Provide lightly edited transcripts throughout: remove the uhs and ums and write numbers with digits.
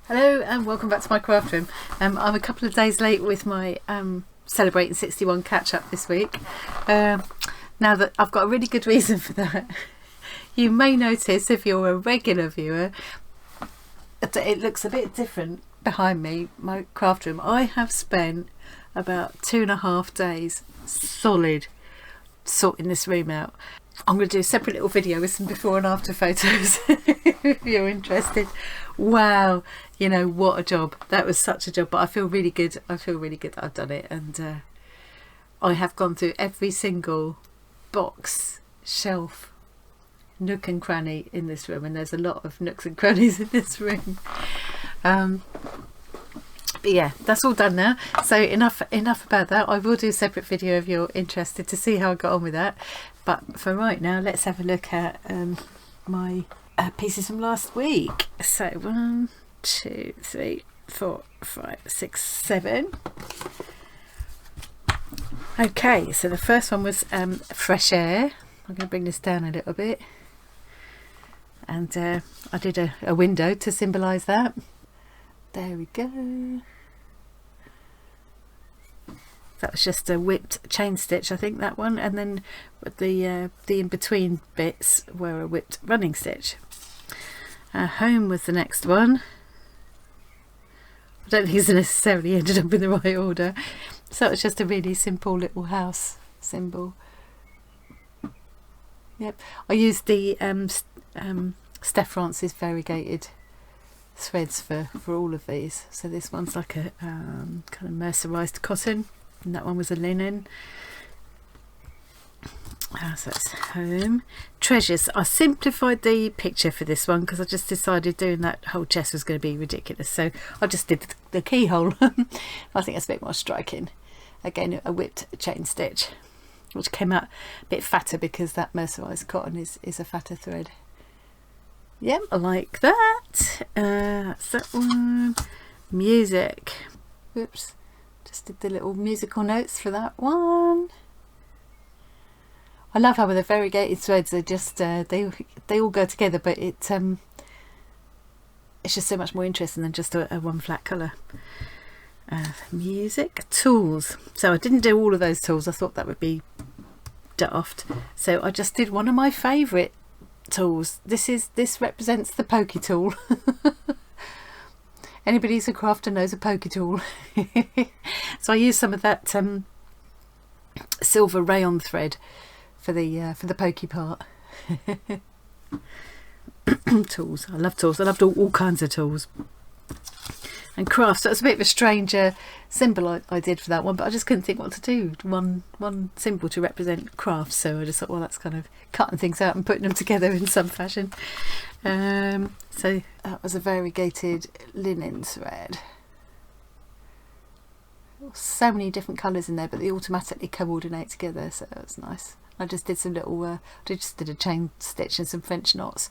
Hello and welcome back to my craft room. I'm a couple of days late with my celebrating 61 catch up this week. Now that I've got a really good reason for that. You may notice if you're a regular viewer, it looks a bit different behind me, my craft room. I have spent about 2.5 days solid sorting this room out. I'm going to do a separate little video with some before and after photos if you're interested. Wow, you know, what a job. That was such a job, but I feel really good. I feel really good that I've done it, and I have gone through every single box, shelf, nook and cranny in this room, and there's a lot of nooks and crannies in this room. But yeah, that's all done now, so enough about that. I will do a separate video if you're interested to see how I got on with that, but for right now let's have a look at my pieces from last week. So 1, 2, 3, 4, 5, 6, 7. Okay, so the first one was fresh air. I'm going to bring this down a little bit, and I did a window to symbolise that. There we go. That was just a whipped chain stitch, I think, that one, and then the in-between bits were a whipped running stitch. Home was the next one. I don't think it's necessarily ended up in the right order, so it was just a really simple little house symbol. Yep, I used the Steph Francis variegated threads for all of these. So this one's like a kind of mercerized cotton, and that one was a linen. So it's home. Treasures. I simplified the picture for this one because I just decided doing that whole chest was going to be ridiculous, so I just did the keyhole. I think it's a bit more striking. Again, a whipped chain stitch, which came out a bit fatter because that mercerized cotton is a fatter thread. Yep, I like that. That's that one. Music. Whoops. Just did the little musical notes for that one. I love how with the variegated threads, they just they all go together, but it's just so much more interesting than just a one flat colour. Music. Tools. So I didn't do all of those tools. I thought that would be daft. So I just did one of my favourite tools. This represents the pokey tool. Anybody who's a crafter knows a pokey tool. So I used some of that silver rayon thread for the pokey part. Tools. I love tools. I loved all kinds of tools. And crafts. So it's a bit of a stranger symbol I did for that one, but I just couldn't think what to do. One symbol to represent crafts, so I just thought, well, that's kind of cutting things out and putting them together in some fashion. So that was a variegated linen thread. So many different colours in there, but they automatically coordinate together, so that's nice. I just did some little, I just did a chain stitch and some French knots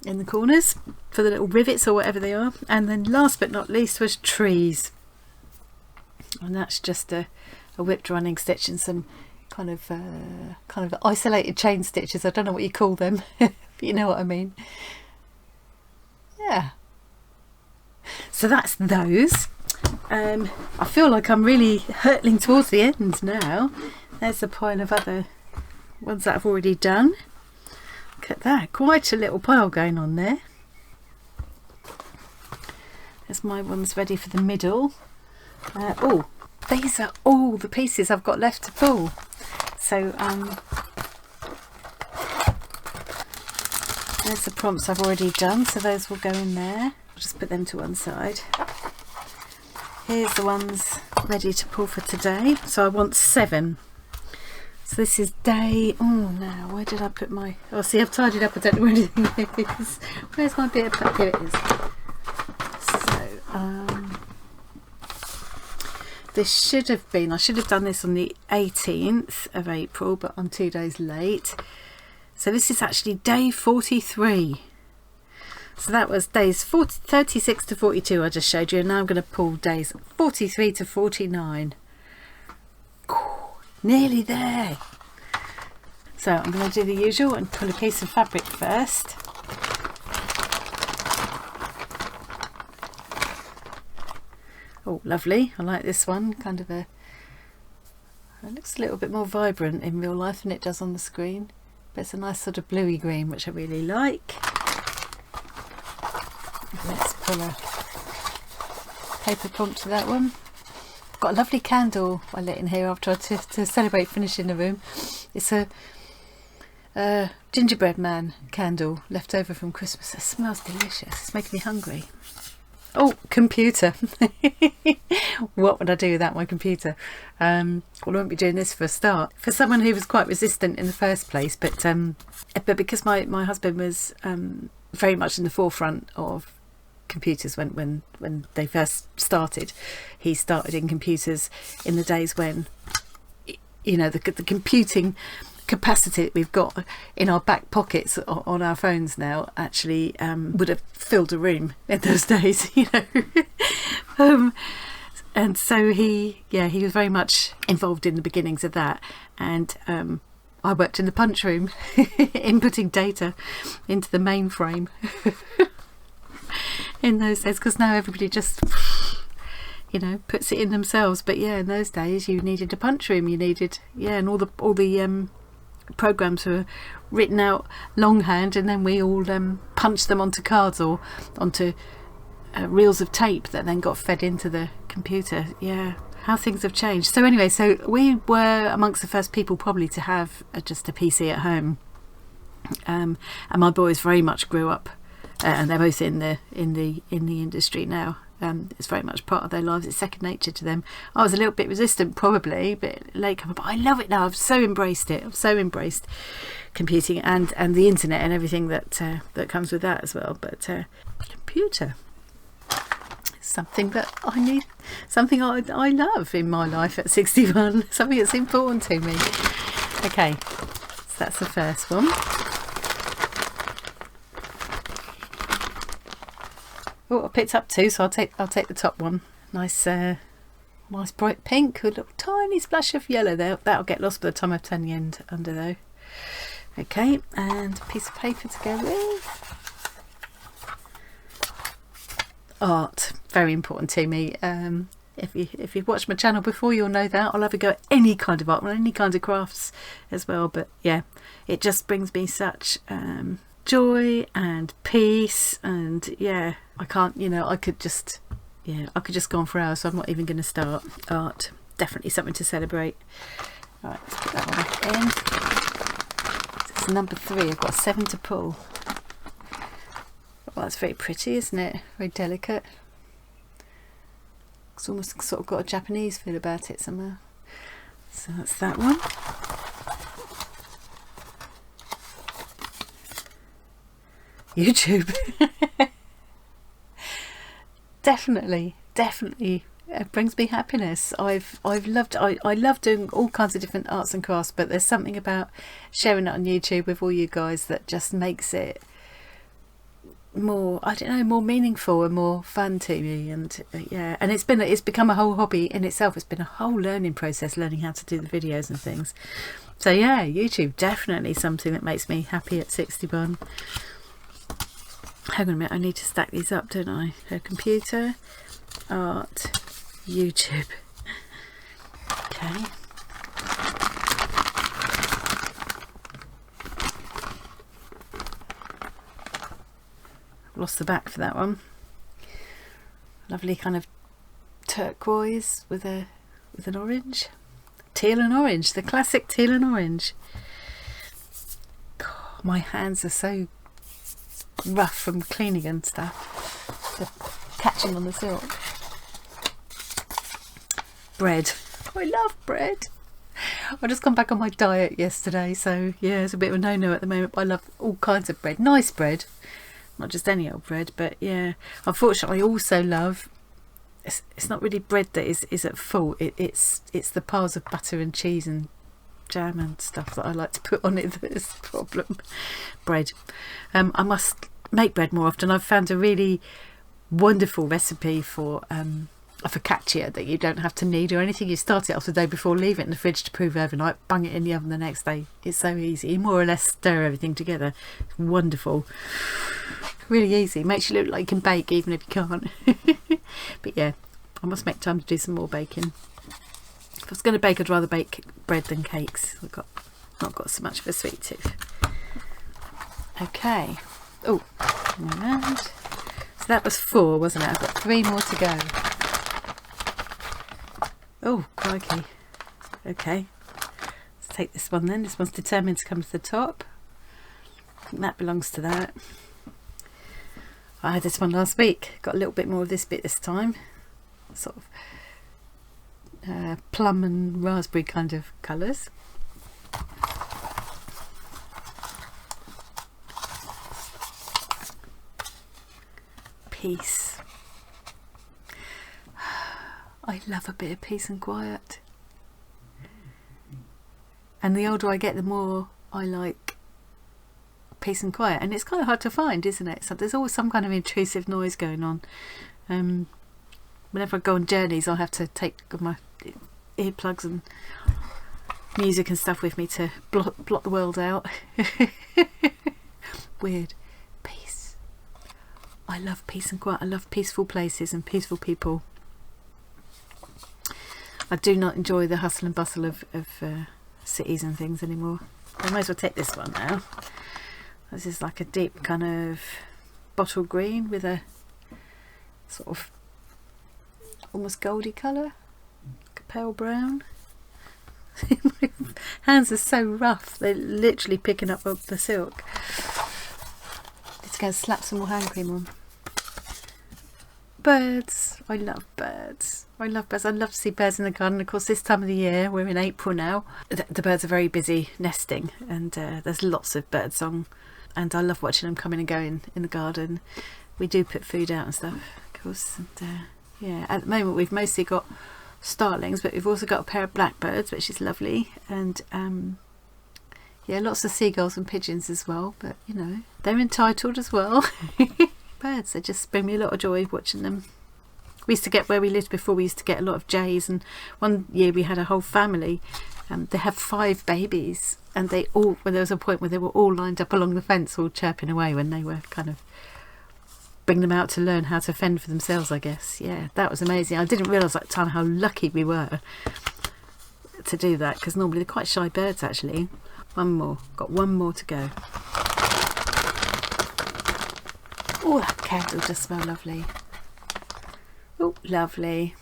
in the corners for the little rivets or whatever they are. And then last but not least was trees, and that's just a whipped running stitch and some kind of isolated chain stitches. I don't know what you call them, but you know what I mean. Yeah, so that's those. I feel like I'm really hurtling towards the end now. There's a pile of other ones that I've already done. Look at that, quite a little pile going on there. There's my ones ready for the middle. Oh, these are all the pieces I've got left to pull. So there's the prompts I've already done, so those will go in there. I'll just put them to one side. Here's the ones ready to pull for today. So I want 7. So this is day, oh no, where did I put my, oh see, I've tidied up, I don't know where anything is. Where's my bit of paper? Here it is. So this should have been, I should have done this on the 18th of April, but I'm 2 days late. So this is actually day 43. So that was days 36 to 42 I just showed you, and now I'm going to pull days 43 to 49. Nearly there. So I'm going to do the usual and pull a piece of fabric first. Oh, lovely. I like this one. Kind of it looks a little bit more vibrant in real life than it does on the screen. But it's a nice sort of bluey green, which I really like. Let's pull a paper prompt to that one. I've got a lovely candle I lit in here after to celebrate finishing the room. It's a gingerbread man candle left over from Christmas. It smells delicious. It's making me hungry. Oh, computer. What would I do without my computer? Well, I won't be doing this for a start. For someone who was quite resistant in the first place, but because my husband was very much in the forefront of computers when they first started. He started in computers in the days when, you know, the computing capacity that we've got in our back pockets on our phones now actually would have filled a room in those days, you know. And so he was very much involved in the beginnings of that, and I worked in the punch room inputting data into the mainframe in those days, because now everybody just, you know, puts it in themselves. But yeah, in those days you needed a punch room, you needed, and all the programs were written out longhand, and then we all punched them onto cards or onto reels of tape that then got fed into the computer. Yeah, how things have changed. So anyway, so we were amongst the first people probably to have just a PC at home, and my boys very much grew up, and they're both in the industry now. It's very much part of their lives. It's second nature to them. I was a little bit resistant, probably a bit late comer, but I love it now. I've so embraced it. I've so embraced computing and the internet and everything that comes with that as well. But computer, something that I need, something I love in my life at 61, something that's important to me. Okay, so that's the first one. Oh, I picked up two, so I'll take the top one. Nice bright pink with a little tiny splash of yellow there. That'll get lost by the time I turn the end under though. Okay, and a piece of paper to go with. Art, very important to me. If you've watched my channel before, you'll know that I'll have a go at any kind of art, any kind of crafts as well. But yeah, it just brings me such joy and peace, and yeah, I can't, you know, I could just go on for hours, so I'm not even going to start. Art, definitely something to celebrate. Right, let's put that one back in. It's number 3. I've got 7 to pull. Well, that's very pretty, isn't it? Very delicate. It's almost sort of got a Japanese feel about it somehow. So that's that one. YouTube. definitely it brings me happiness. I love doing all kinds of different arts and crafts, but there's something about sharing it on YouTube with all you guys that just makes it more, I don't know, more meaningful and more fun to me. And yeah, and it's become a whole hobby in itself. It's been a whole learning process, learning how to do the videos and things. So yeah, YouTube, definitely something that makes me happy at 61. Hang on a minute, I need to stack these up, don't I? So computer, art, YouTube. Okay. Lost the back for that one. Lovely kind of turquoise with an orange. Teal and orange, the classic teal and orange. God, my hands are so rough from cleaning and stuff. They're catching on the silk. Bread. I love bread. I just come back on my diet yesterday, so yeah, it's a bit of a no-no at the moment, but I love all kinds of bread. Nice bread, not just any old bread. But yeah, unfortunately I also love, it's not really bread that is at fault, it's the piles of butter and cheese and jam and stuff that I like to put on it that is the problem. Bread. I must make bread more often. I've found a really wonderful recipe for focaccia that you don't have to knead or anything. You start it off the day before, leave it in the fridge to prove overnight, bung it in the oven the next day. It's so easy. You more or less stir everything together. It's wonderful. Really easy. Makes you look like you can bake even if you can't. But yeah, I must make time to do some more baking. If I was going to bake, I'd rather bake bread than cakes. I've not got so much of a sweet tooth. Okay. Oh, and so that was 4, wasn't it? I've got 3 more to go. Oh, crikey. Okay. Let's take this one then. This one's determined to come to the top. I think that belongs to that. I had this one last week. Got a little bit more of this bit this time. Sort of plum and raspberry kind of colours. Peace. I love a bit of peace and quiet. And the older I get, the more I like peace and quiet. And it's kind of hard to find, isn't it? So there's always some kind of intrusive noise going on. Whenever I go on journeys, I'll have to take my earplugs and music and stuff with me to blot the world out. Weird. Peace. I love peace and quiet. I love peaceful places and peaceful people. I do not enjoy the hustle and bustle of cities and things anymore. I might as well take this one now. This is like a deep kind of bottle green with a sort of almost goldy colour, like a pale brown. My hands are so rough, they're literally picking up the silk. Let's go slap some more hand cream on. Birds. I love birds. I love birds. I love to see birds in the garden. Of course, this time of the year, we're in April now, the birds are very busy nesting, and there's lots of bird song, and I love watching them coming and going in the garden. We do put food out and stuff, of course, and yeah, at the moment we've mostly got starlings, but we've also got a pair of blackbirds, which is lovely, and yeah, lots of seagulls and pigeons as well, but you know, they're entitled as well. Birds, they just bring me a lot of joy watching them. We used to get, where we lived before, we used to get a lot of jays, and one year we had a whole family. They had 5 babies, and they all, well, there was a point where they were all lined up along the fence, all chirping away when they were kind of bringing them out to learn how to fend for themselves, I guess. Yeah, that was amazing. I didn't realise at the time how lucky we were to do that, because normally they're quite shy birds, actually. One more, got 1 more to go. Oh, that candle does smell lovely. Oh, lovely.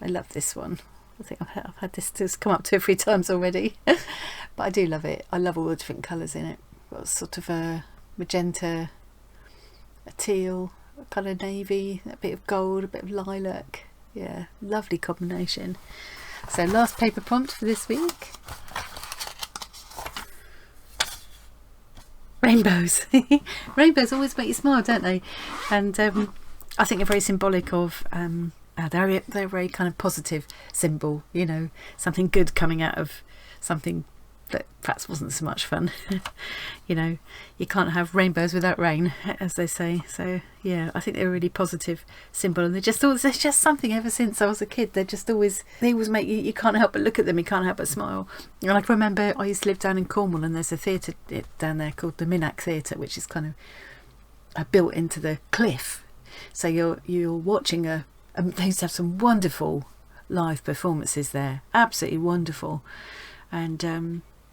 I love this one. I think I've had this just come up 2 or 3 times already. But I do love it. I love all the different colours in it. Got sort of a magenta, a teal, a colour navy, a bit of gold, a bit of lilac. Yeah, lovely combination. So last paper prompt for this week. Rainbows. Rainbows always make you smile, don't they? And I think they're very symbolic of they're a very kind of positive symbol, you know, something good coming out of something that perhaps wasn't so much fun. You know, you can't have rainbows without rain, as they say. So yeah, I think they're a really positive symbol, and they're just always, there's just something, ever since I was a kid, they always make you can't help but look at them, you can't help but smile. And I can remember I used to live down in Cornwall, and there's a theatre down there called the Lilac Theatre, which is kind of built into the cliff. So you're watching they used to have some wonderful live performances there, absolutely wonderful, and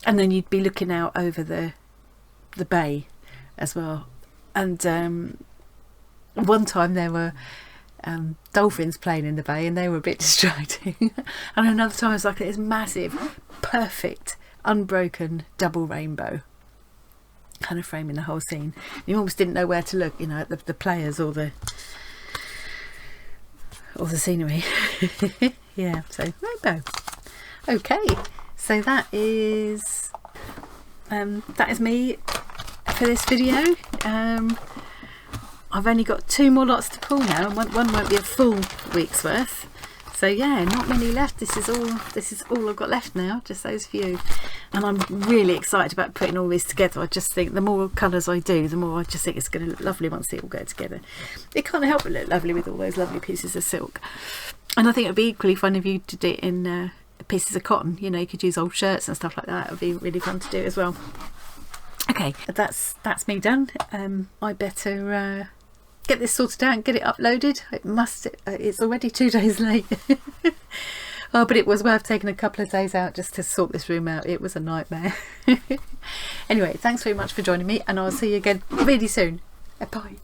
then you'd be looking out over the bay as well. And one time there were dolphins playing in the bay, and they were a bit distracting. And another time it was like this massive, perfect, unbroken double rainbow, kind of framing the whole scene. You almost didn't know where to look, you know, at the players or the scenery. Yeah, so rainbow. Okay, so that is me for this video. I've only got 2 more lots to pull now, and one won't be a full week's worth. So yeah, not many left. This is all I've got left now, just those few. And I'm really excited about putting all these together. I just think the more colours I do, the more I just think it's going to look lovely once they all go together. It can't help but look lovely with all those lovely pieces of silk. And I think it'd be equally fun if you did it in pieces of cotton. You know, you could use old shirts and stuff like that. It would be really fun to do as well. Okay, that's me done. I better get this sorted out and get it uploaded. It's already 2 days late. Oh, but it was worth taking a couple of days out just to sort this room out. It was a nightmare. Anyway, thanks very much for joining me, and I'll see you again really soon. Bye.